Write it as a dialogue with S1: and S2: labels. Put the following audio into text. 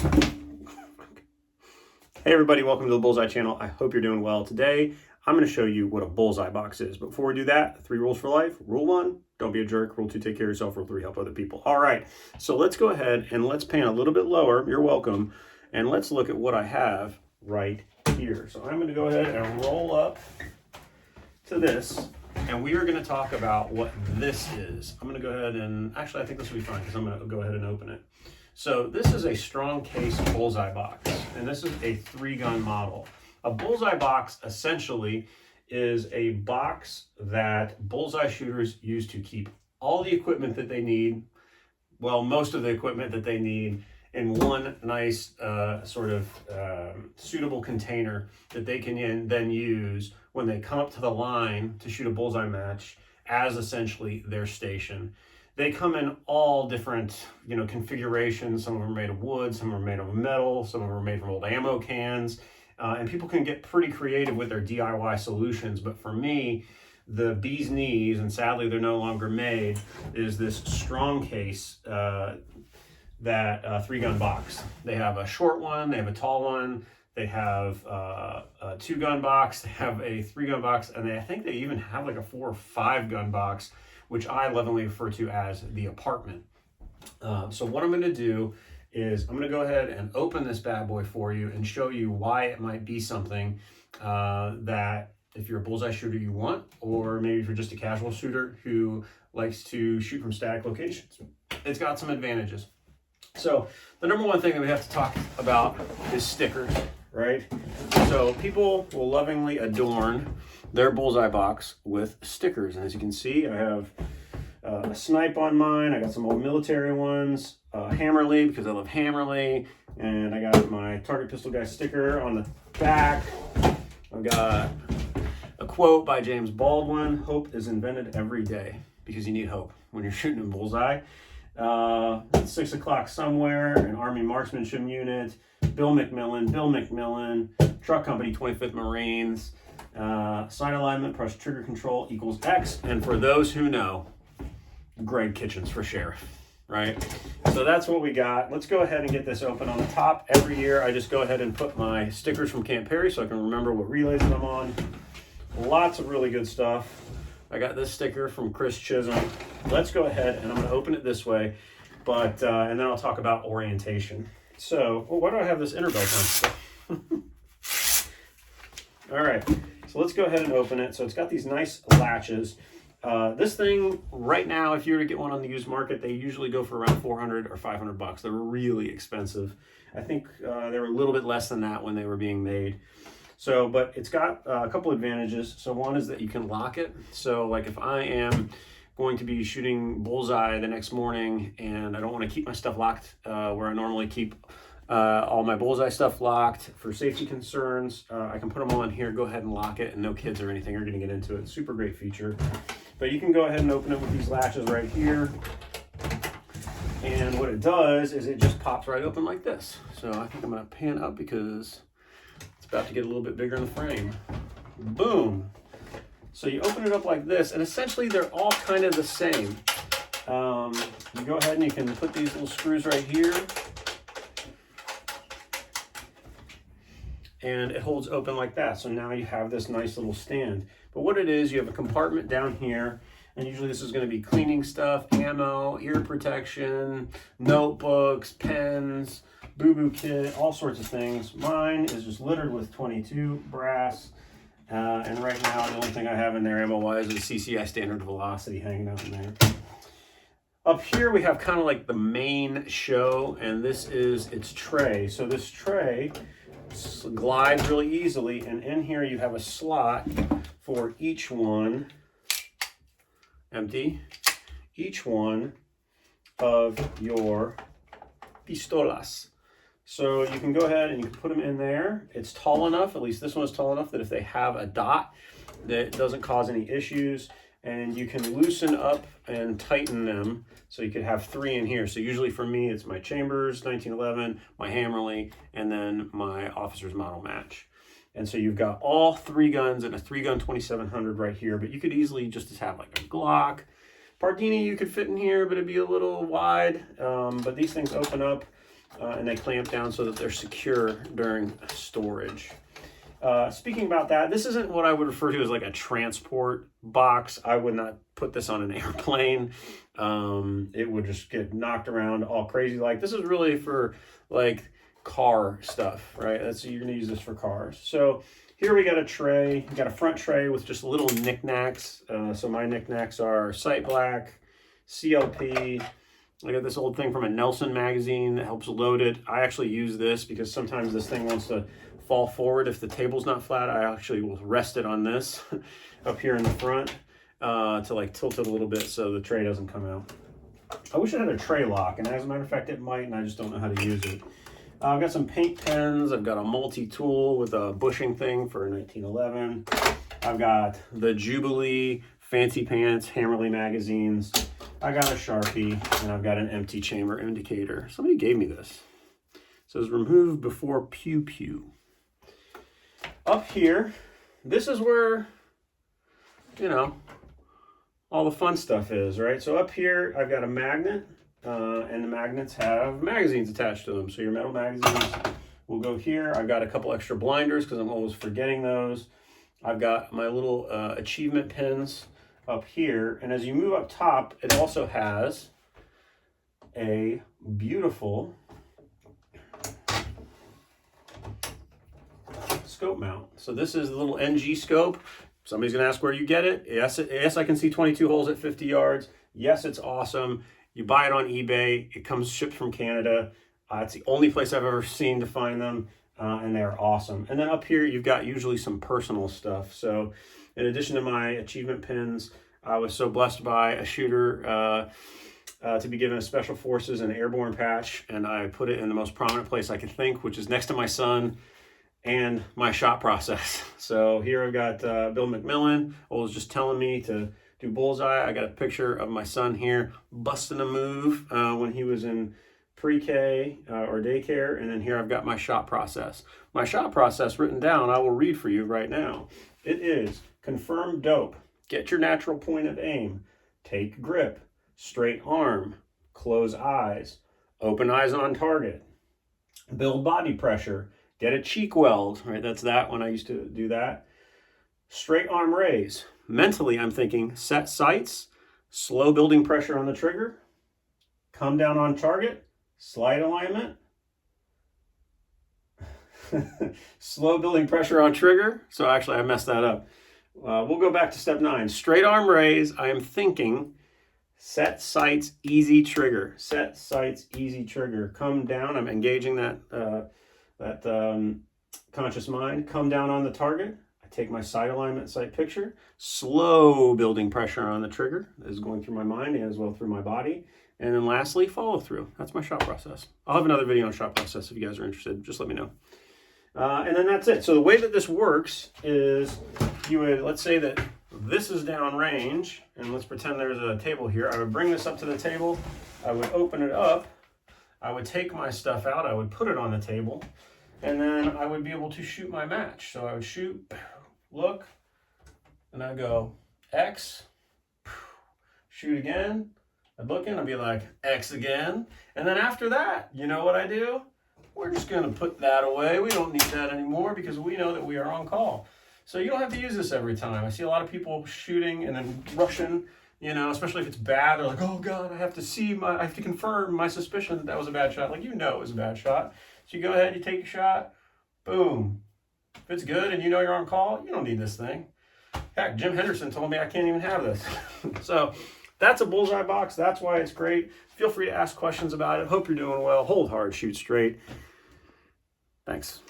S1: Hey everybody, welcome to the Bullseye channel. I hope you're doing well. Today, I'm going to show you what a Bullseye box is. But before we do that, 3 rules for life. Rule 1, don't be a jerk. Rule 2, take care of yourself. Rule 3, help other people. All right, so let's go ahead and let's pan a little bit lower. You're welcome. And let's look at what I have right here. So I'm going to go ahead and roll up to this. And we are going to talk about what this is. I'm going to go ahead and, actually I think this will be fine because I'm going to go ahead and open it. So this is a strong case Bullseye box, and this is a 3-gun model. A Bullseye box essentially is a box that Bullseye shooters use to keep all the equipment that they need, well, most of the equipment that they need, in one nice suitable container that they can then use when they come up to the line to shoot a Bullseye match as essentially their station. They come in all different, configurations. Some of them are made of wood, some are made of metal, some of them are made from old ammo cans. And people can get pretty creative with their DIY solutions. But for me, the bee's knees, and sadly they're no longer made, is this strong case, that 3-gun box. They have a short one, they have a tall one, they have a 2-gun box, they have a 3-gun box, and I think they even have like a 4 or 5-gun box, which I lovingly refer to as the apartment. So what I'm going to do is I'm going to go ahead and open this bad boy for you and show you why it might be something that if you're a Bullseye shooter you want, or maybe if you're just a casual shooter who likes to shoot from static locations. It's got some advantages. So the number one thing that we have to talk about is stickers, right? So people will lovingly adorn their Bullseye box with stickers. And as you can see, I have a snipe on mine. I got some old military ones, Hammerly because I love Hammerly. And I got my Target Pistol Guy sticker on the back. I've got a quote by James Baldwin: "Hope is invented every day," because you need hope when you're shooting a Bullseye. 6 o'clock somewhere, an Army marksmanship unit, Bill McMillan, Truck Company, 25th Marines, sight alignment plus trigger control equals X. And for those who know, Greg Kitchens for sheriff, right? So that's what we got. Let's go ahead and get this open. On the top, every year, I just go ahead and put my stickers from Camp Perry so I can remember what relays I'm on. Lots of really good stuff. I got this sticker from Chris Chisholm. Let's go ahead and I'm going to open it this way, but and then I'll talk about orientation. So, why do I have this inner belt on? All right, so let's go ahead and open it. So it's got these nice latches. This thing right now, if you were to get one on the used market, they usually go for around 400 or 500 bucks. They're really expensive. I think they were a little bit less than that when they were being made. So, but it's got a couple advantages. So one is that you can lock it. So like if I am going to be shooting Bullseye the next morning and I don't want to keep my stuff locked where I normally keep all my Bullseye stuff locked for safety concerns, I can put them on here, go ahead and lock it, and no kids or anything are going to get into it. Super great feature. But you can go ahead and open it with these latches right here. And what it does is it just pops right open like this. So I think I'm going to pan up because it's about to get a little bit bigger in the frame. Boom. So you open it up like this, and essentially they're all kind of the same. You go ahead and you can put these little screws right here. And it holds open like that. So now you have this nice little stand. But what it is, you have a compartment down here, and usually this is going to be cleaning stuff, ammo, ear protection, notebooks, pens, boo-boo kit, all sorts of things. Mine is just littered with 22 brass. And right now, the only thing I have in there ammo-wise is CCI standard velocity hanging out in there. Up here, we have kind of like the main show, and this is its tray. So this tray glides really easily, and in here you have a slot for each one, empty, each one of your pistolas. So you can go ahead and you can put them in there. It's tall enough, at least this one is tall enough, that if they have a dot, that it doesn't cause any issues. And you can loosen up and tighten them. So you could have 3 in here. So usually for me, it's my Chambers 1911, my Hammerly, and then my Officer's Model Match. And so you've got all 3 guns and a 3-gun 2700 right here, but you could easily just have like a Glock. Pardini you could fit in here, but it'd be a little wide. But these things open up. and they clamp down so that they're secure during storage. Speaking about that, this isn't what I would refer to as like a transport box. I would not put this on an airplane. It would just get knocked around all crazy. Like, this is really for like car stuff, right? You're gonna use this for cars. So here we got a tray. We got a front tray with just little knickknacks. So my knickknacks are Sight Black, CLP. I got this old thing from a Nelson magazine that helps load it. I actually use this because sometimes this thing wants to fall forward. If the table's not flat, I actually will rest it on this up here in the front to like tilt it a little bit so the tray doesn't come out. I wish it had a tray lock, and as a matter of fact, it might, and I just don't know how to use it. I've got some paint pens. I've got a multi-tool with a bushing thing for 1911. I've got the Jubilee Fancy Pants Hammerly magazines. I got a Sharpie, and I've got an empty chamber indicator. Somebody gave me this. It says remove before pew pew. Up here, this is where, you know, all the fun stuff is, right? So up here, I've got a magnet, and the magnets have magazines attached to them. So your metal magazines will go here. I've got a couple extra blinders because I'm always forgetting those. I've got my little achievement pins up here. And as you move up top, it also has a beautiful scope mount. So this is the little NG scope. Somebody's gonna ask where you get it. Yes, I can see 22 holes at 50 yards. Yes, it's awesome. You buy it on eBay. It comes shipped from Canada. It's the only place I've ever seen to find them, and they're awesome. And then up here, you've got usually some personal stuff. So in addition to my achievement pins, I was so blessed by a shooter to be given a Special Forces and Airborne patch, and I put it in the most prominent place I could think, which is next to my son and my shot process. So here I've got Bill McMillan, was just telling me to do Bullseye. I got a picture of my son here busting a move when he was in pre-K or daycare. And then here I've got my shot process. My shot process written down, I will read for you right now. It is: confirm dope, get your natural point of aim, take grip, straight arm, close eyes, open eyes on target, build body pressure, get a cheek weld, right? That's that when I used to do that. Straight arm raise. Mentally, I'm thinking set sights, slow building pressure on the trigger, come down on target, slide alignment, slow building pressure on trigger. So actually I messed that up. We'll go back to step 9. Straight arm raise. I am thinking set sights, easy trigger. Set sights, easy trigger. Come down. I'm engaging that conscious mind. Come down on the target. I take my sight alignment, sight picture. Slow building pressure on the trigger is going through my mind as well through my body. And then lastly, follow through. That's my shot process. I'll have another video on shot process if you guys are interested. Just let me know. And then that's it. So the way that this works is you would, let's say that this is down range, and let's pretend there's a table here. I would bring this up to the table. I would open it up. I would take my stuff out. I would put it on the table. And then I would be able to shoot my match. So I would shoot, look, and I'd go X, shoot again. I'd look in, I'd be like X again. And then after that, you know what I do? We're just gonna put that away. We don't need that anymore because we know that we are on call. So you don't have to use this every time. I see a lot of people shooting and then rushing, you know, especially if it's bad. They're like, oh God, I have to confirm my suspicion that that was a bad shot. Like, you know it was a bad shot. So you go ahead, you take your shot, boom. If it's good and you know you're on call, you don't need this thing. Heck, Jim Henderson told me I can't even have this. So that's a Bullseye box. That's why it's great. Feel free to ask questions about it. Hope you're doing well. Hold hard, shoot straight. Thanks.